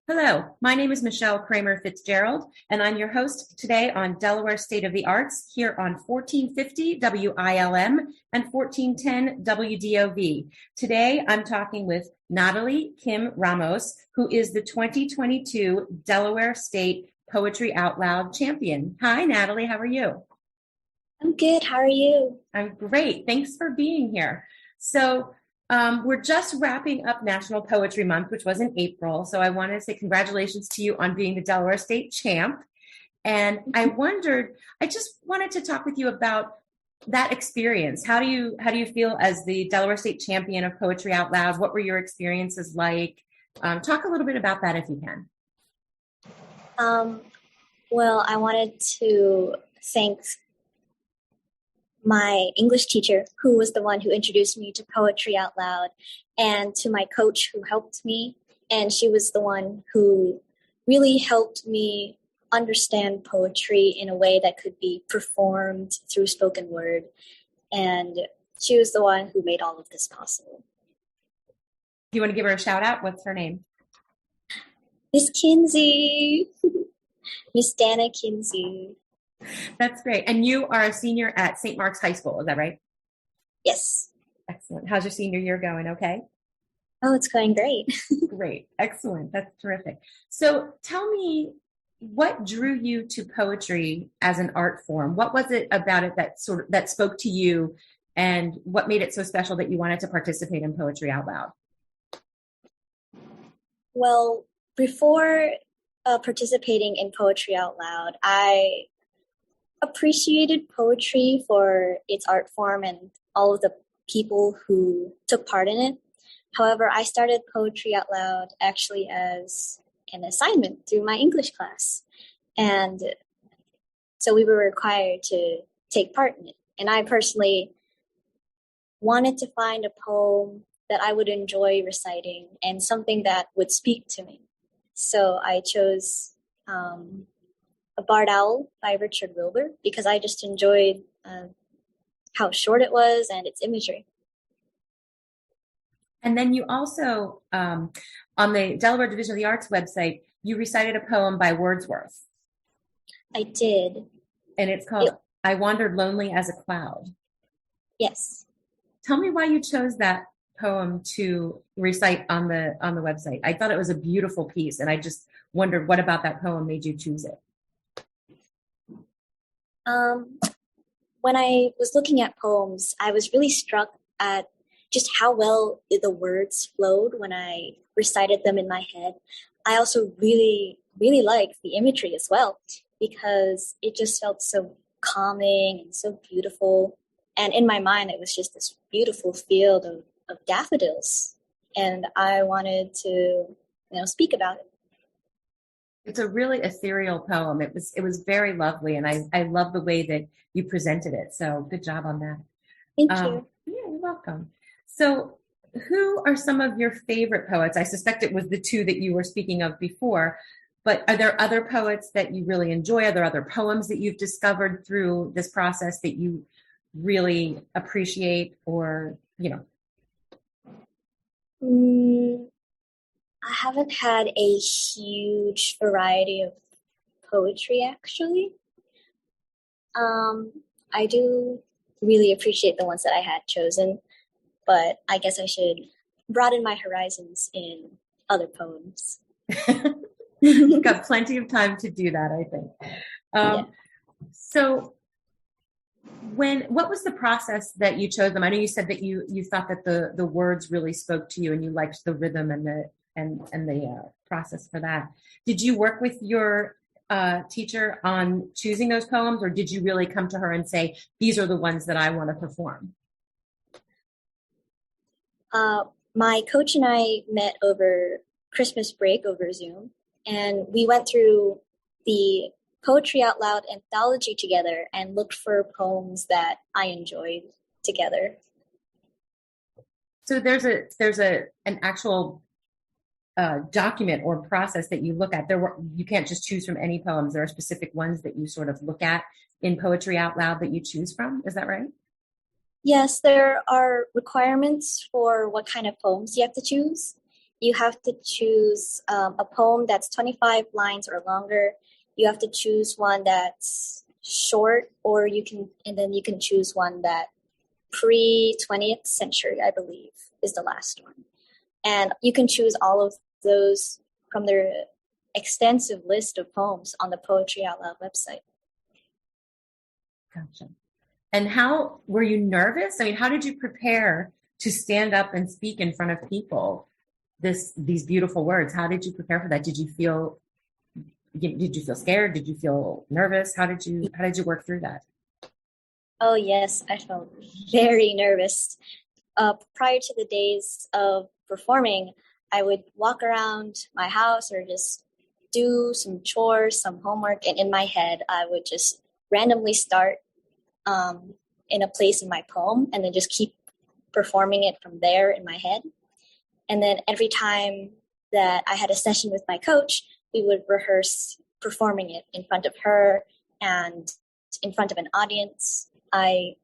Hello, my name is Michelle Kramer-Fitzgerald, and I'm your host today on Delaware State of the Arts here on 1450 WILM and 1410 WDOV. Today, I'm talking with Natalie Kim Ramos, who is the 2022 Delaware State Poetry Out Loud champion. Hi, Natalie. How are you? I'm good. How are you? I'm great. Thanks for being here. So, we're just wrapping up National Poetry Month, which was in April. So I wanted to say congratulations to you on being the Delaware State champ. And I just wanted to talk with you about that experience. How do you feel as the Delaware State champion of Poetry Out Loud? What were your experiences like? Talk a little bit about that if you can. Well, I wanted to thank my English teacher, who was the one who introduced me to Poetry Out Loud, and to my coach who helped me. And she was the one who really helped me understand poetry in a way that could be performed through spoken word. And she was the one who made all of this possible. Do you want to give her a shout out? What's her name? Miss Kinsey. Miss Dana Kinsey. That's great. And you are a senior at St. Mark's High School, is that right? Yes. Excellent. How's your senior year going? Okay. Oh, it's going great. Great. Excellent. That's terrific. So tell me, what drew you to poetry as an art form? What was it about it that spoke to you, and what made it so special that you wanted to participate in Poetry Out Loud? Well, before participating in Poetry Out Loud, I appreciated poetry for its art form and all of the people who took part in it. However, I started Poetry Out Loud actually as an assignment through my English class. And so we were required to take part in it. And I personally wanted to find a poem that I would enjoy reciting and something that would speak to me. So I chose A Barred Owl by Richard Wilbur because I just enjoyed how short it was and its imagery. And then you also, on the Delaware Division of the Arts website, you recited a poem by Wordsworth. I did. And it's called I Wandered Lonely as a Cloud. Yes. Tell me why you chose that poem to recite on the website. I thought it was a beautiful piece, and I just wondered what about that poem made you choose it. When I was looking at poems, I was really struck at just how well the words flowed when I recited them in my head. I also really, really liked the imagery as well because it just felt so calming and so beautiful. And in my mind, it was just this beautiful field of daffodils. And I wanted to, speak about it. It's a really ethereal poem. It was very lovely, and I love the way that you presented it. So good job on that. Thank you. Yeah, you're welcome. So who are some of your favorite poets? I suspect it was the two that you were speaking of before, but are there other poets that you really enjoy? Are there other poems that you've discovered through this process that you really appreciate or, I haven't had a huge variety of poetry, actually. I do really appreciate the ones that I had chosen, but I guess I should broaden my horizons in other poems. You've got plenty of time to do that, I think. Yeah. So what was the process that you chose them? I know you said that you thought that the words really spoke to you and you liked the rhythm and the process for that. Did you work with your teacher on choosing those poems, or did you really come to her and say, these are the ones that I want to perform? My coach and I met over Christmas break over Zoom, and we went through the Poetry Out Loud anthology together and looked for poems that I enjoyed together. So there's an actual document or process that you look at. You can't just choose from any poems. There are specific ones that you sort of look at in Poetry Out Loud that you choose from. Is that right? Yes, there are requirements for what kind of poems you have to choose. you have to choose a poem that's 25 lines or longer. You have to choose one that's short, and then you can choose one that pre-20th century, I believe, is the last one. And you can choose all of those from their extensive list of poems on the Poetry Out Loud website. Gotcha. And how were you nervous? I mean, how did you prepare to stand up and speak in front of people? These beautiful words. How did you prepare for that? Did you feel scared? Did you feel nervous? How did you work through that? Oh yes, I felt very nervous. Prior to the days of performing, I would walk around my house or just do some chores, some homework, and in my head, I would just randomly start in a place in my poem and then just keep performing it from there in my head. And then every time that I had a session with my coach, we would rehearse performing it in front of her and in front of an audience. I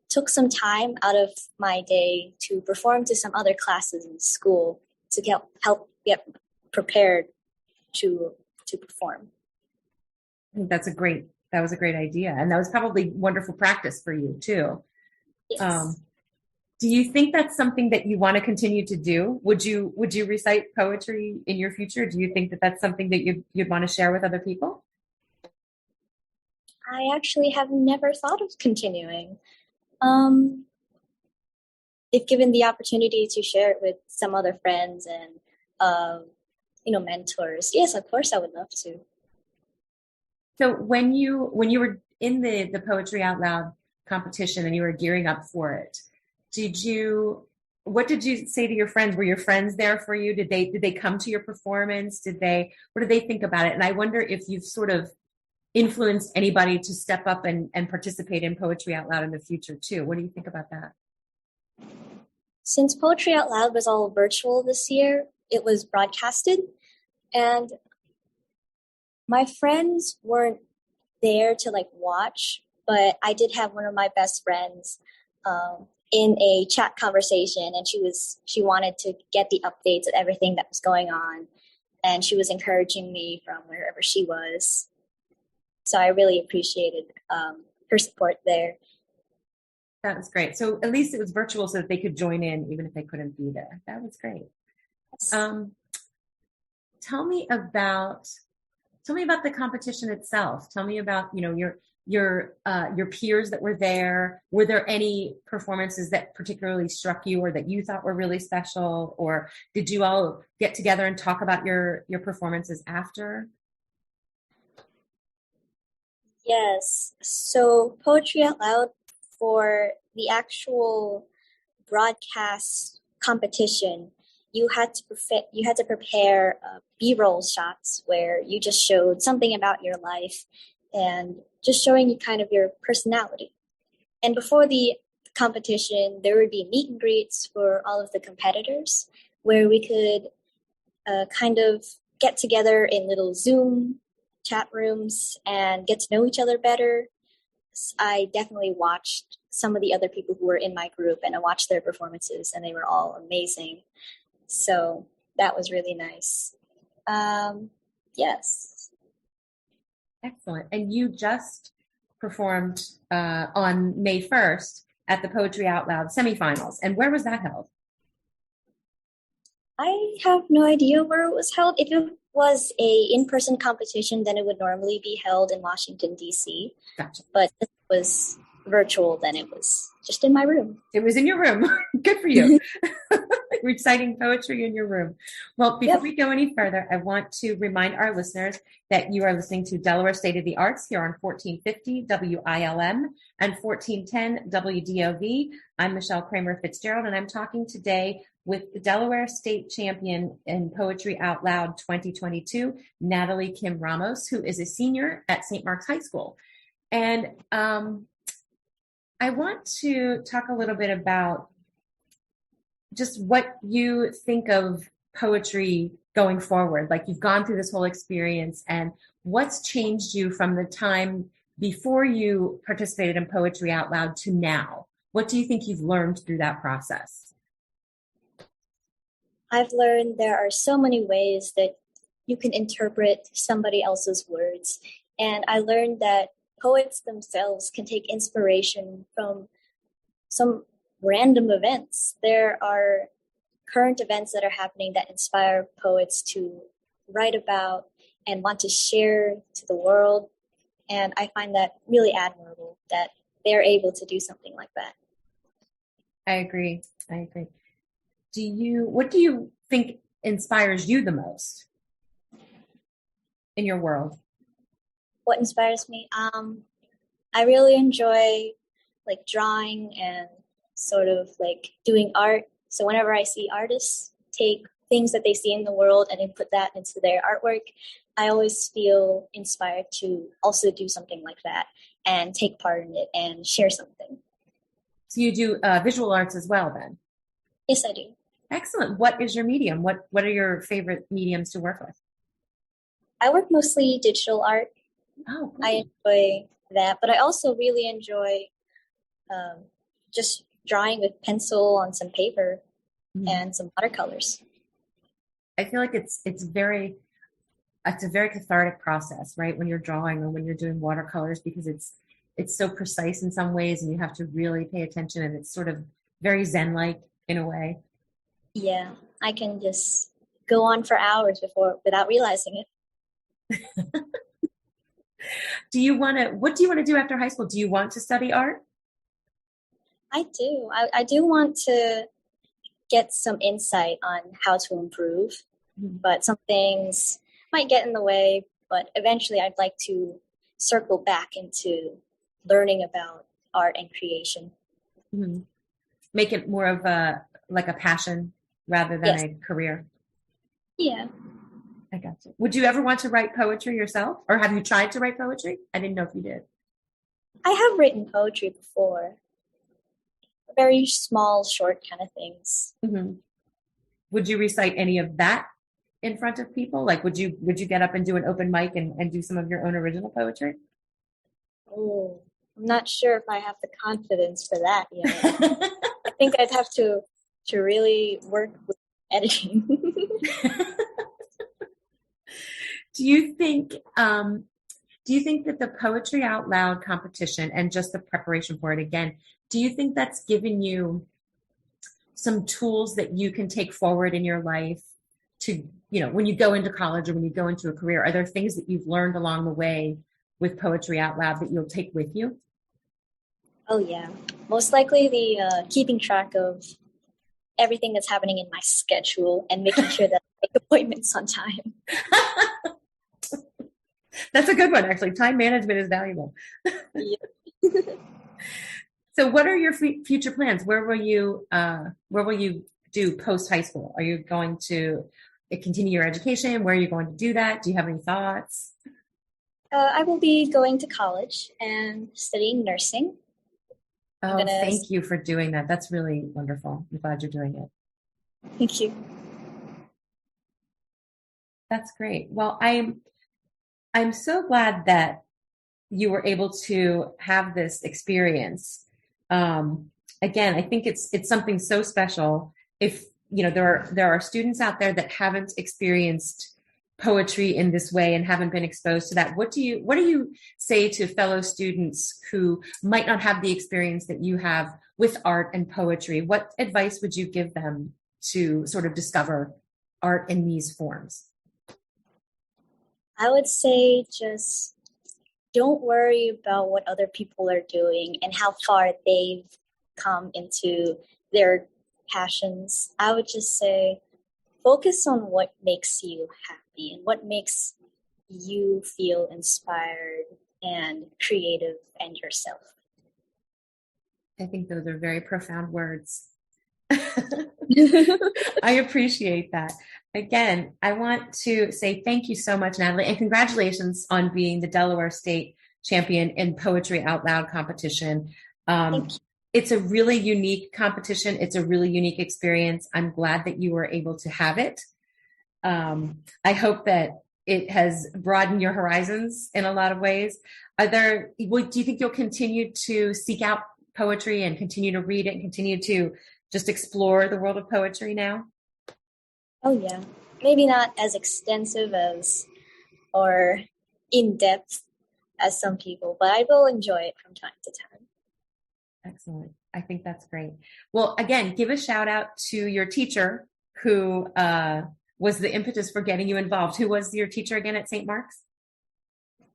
took some time out of my day to perform to some other classes in school to help get prepared to perform. I think that was a great idea. And that was probably wonderful practice for you too. Yes. Do you think that's something that you want to continue to do? Would you recite poetry in your future? Do you think that that's something that you'd want to share with other people? I actually have never thought of continuing. If given the opportunity to share it with some other friends and mentors, yes, of course I would love to. So when you were in the Poetry Out Loud competition and you were gearing up for it, what did you say to your friends? Were your friends there for you? Did they come to your performance? What did they think about it? And I wonder if you've sort of influenced anybody to step up and participate in Poetry Out Loud in the future too. What do you think about that? Since Poetry Out Loud was all virtual this year, it was broadcasted, and my friends weren't there to watch, but I did have one of my best friends in a chat conversation, and she wanted to get the updates of everything that was going on, and she was encouraging me from wherever she was. So I really appreciated her support there. That was great. So at least it was virtual so that they could join in even if they couldn't be there. That was great. Yes. Tell me about the competition itself. Tell me about, your peers that were there. Were there any performances that particularly struck you or that you thought were really special? Or did you all get together and talk about your performances after? Yes. So Poetry Out Loud, for the actual broadcast competition, you had to prepare B-roll shots where you just showed something about your life and just showing you kind of your personality. And before the competition, there would be meet and greets for all of the competitors where we could kind of get together in little Zoom chat rooms and get to know each other better. I definitely watched some of the other people who were in my group and I watched their performances and they were all amazing. So that was really nice. Yes. Excellent. And you just performed on May 1st at the Poetry Out Loud semifinals. And where was that held? I have no idea where it was held. If it was a in-person competition, then it would normally be held in Washington, D.C. Gotcha. But it was virtual, then it was just in my room. It was in your room. Good for you. Reciting poetry in your room. Well, before we go any further, I want to remind our listeners that you are listening to Delaware State of the Arts here on 1450 WILM and 1410 WDOV. I'm Michelle Kramer-Fitzgerald, and I'm talking today with the Delaware State Champion in Poetry Out Loud 2022, Natalie Kim Ramos, who is a senior at St. Mark's High School. And I want to talk a little bit about just what you think of poetry going forward. Like, you've gone through this whole experience, and what's changed you from the time before you participated in Poetry Out Loud to now? What do you think you've learned through that process? I've learned there are so many ways that you can interpret somebody else's words. And I learned that poets themselves can take inspiration from some random events. There are current events that are happening that inspire poets to write about and want to share to the world. And I find that really admirable that they're able to do something like that. I agree. What do you think inspires you the most in your world? What inspires me? I really enjoy like drawing and sort of like doing art. So whenever I see artists take things that they see in the world and then put that into their artwork, I always feel inspired to also do something like that and take part in it and share something. So you do visual arts as well then? Yes, I do. Excellent. What is your medium? What are your favorite mediums to work with? I work mostly digital art. Oh, cool. I enjoy that, but I also really enjoy just drawing with pencil on some paper and some watercolors. I feel like it's a very cathartic process, right? When you're drawing or when you're doing watercolors, because it's so precise in some ways and you have to really pay attention, and it's sort of very Zen-like in a way. Yeah, I can just go on for hours without realizing it. What do you want to do after high school? Do you want to study art? I do. I do want to get some insight on how to improve, but some things might get in the way. But eventually I'd like to circle back into learning about art and creation. Mm-hmm. Make it more of a passion rather than a career. Yeah. I got you. Would you ever want to write poetry yourself? Or have you tried to write poetry? I didn't know if you did. I have written poetry before. Very small, short kind of things. Mm-hmm. Would you recite any of that in front of people? Like, would you get up and do an open mic and do some of your own original poetry? Oh, I'm not sure if I have the confidence for that yet. I think I'd have to really work with editing. Do you think that the Poetry Out Loud competition and just the preparation for it, again, do you think that's given you some tools that you can take forward in your life to, when you go into college or when you go into a career? Are there things that you've learned along the way with Poetry Out Loud that you'll take with you? Oh, yeah. Most likely the keeping track of everything that's happening in my schedule and making sure that I make appointments on time. That's a good one, actually. Time management is valuable. Yeah. So what are your future plans? Where will you do post high school? Are you going to continue your education? Where are you going to do that? Do you have any thoughts? I will be going to college and studying nursing. Oh, thank you for doing that. That's really wonderful. I'm glad you're doing it. Thank you. That's great. Well, I'm so glad that you were able to have this experience. Again, I think it's something so special. If there are students out there that haven't experienced poetry in this way and haven't been exposed to that, what do you say to fellow students who might not have the experience that you have with art and poetry? What advice would you give them to sort of discover art in these forms? I would say just don't worry about what other people are doing and how far they've come into their passions. I would just say focus on what makes you happy and what makes you feel inspired and creative and yourself. I think those are very profound words. I appreciate that. Again, I want to say thank you so much, Natalie, and congratulations on being the Delaware State champion in Poetry Out Loud competition. It's a really unique competition. It's a really unique experience. I'm glad that you were able to have it. I hope that it has broadened your horizons in a lot of ways. Do you think you'll continue to seek out poetry and continue to read it and continue to just explore the world of poetry now? Oh, yeah. Maybe not as extensive as or in depth as some people, but I will enjoy it from time to time. Excellent. I think that's great. Well, again, give a shout out to your teacher who was the impetus for getting you involved. Who was your teacher again at St. Mark's?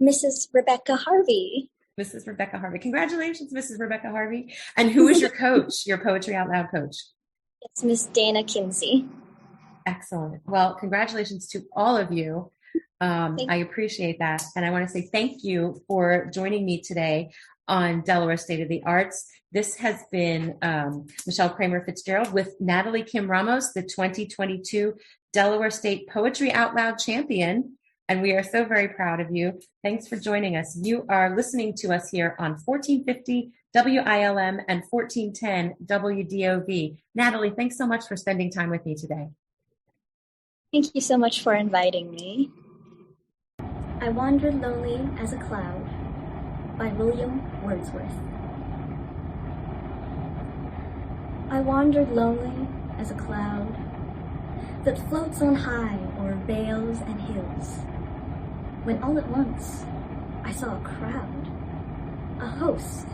Mrs. Rebecca Harvey. Mrs. Rebecca Harvey. Congratulations, Mrs. Rebecca Harvey. And who is your coach, your Poetry Out Loud coach? It's Miss Dana Kinsey. Excellent. Well, congratulations to all of you. I appreciate that. And I want to say thank you for joining me today on Delaware State of the Arts. This has been Michelle Kramer-Fitzgerald with Natalie Kim Ramos, the 2022 Delaware State Poetry Out Loud champion. And we are so very proud of you. Thanks for joining us. You are listening to us here on 1450 WILM and 1410 WDOV. Natalie, thanks so much for spending time with me today. Thank you so much for inviting me. I Wandered Lonely as a Cloud by William Wordsworth. I wandered lonely as a cloud that floats on high o'er vales and hills, when all at once I saw a crowd, a host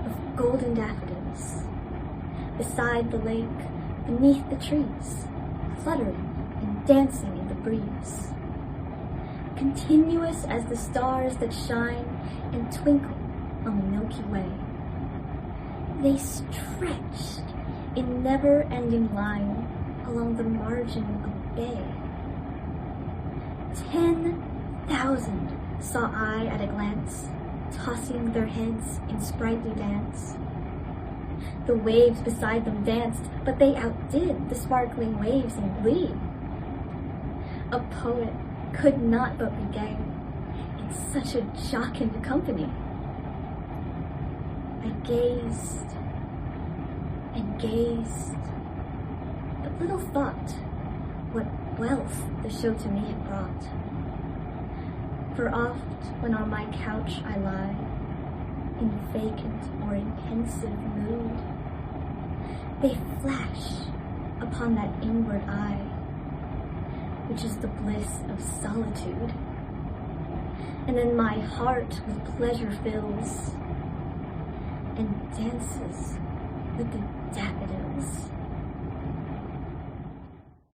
of golden daffodils, beside the lake, beneath the trees, fluttering and dancing in the breeze, continuous as the stars that shine and twinkle on the Milky Way. They stretched in never-ending line along the margin of a bay. 10,000 saw I at a glance, tossing their heads in sprightly dance. The waves beside them danced, but they outdid the sparkling waves in glee. A poet could not but be gay in such a jocund company. I gazed and gazed, but little thought what wealth the show to me had brought. For oft, when on my couch I lie, in vacant or in pensive mood, they flash upon that inward eye, which is the bliss of solitude. And then my heart with pleasure fills, and dances with the daffodils.